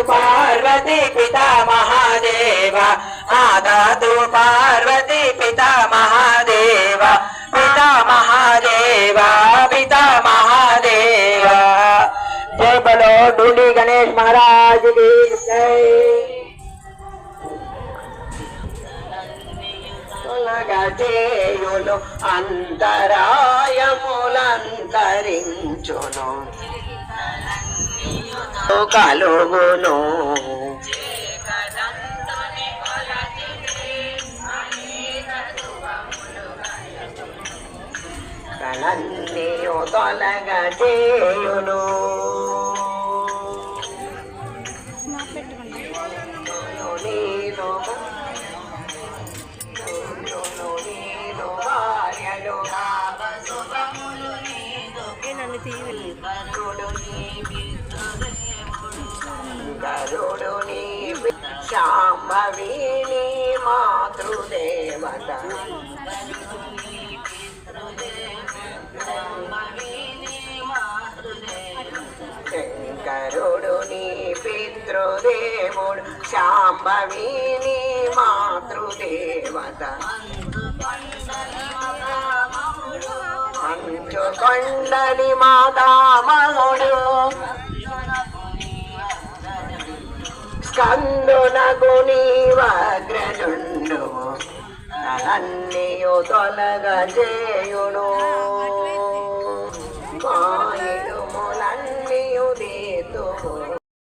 पार्वती पिता महादेव माता तू पार्वती पिता महादेव पिता महादेव पिता महादेव। जय बोलो डूली गणेश महाराज की जय। తొలగజేయును అంతరాయములంతరించును కలుగును కలన్నీయు తొలగజేయును గరుడుని శాంభవిని మాతృదేవత శంకరుడుని పితృదేవుడు శాంభవిని మాతృదేవత మంచుకొండని మాతామహుడు స్కందునకు నీవగ్రనుండు అలన్నీయు తొలగజేయును మాయ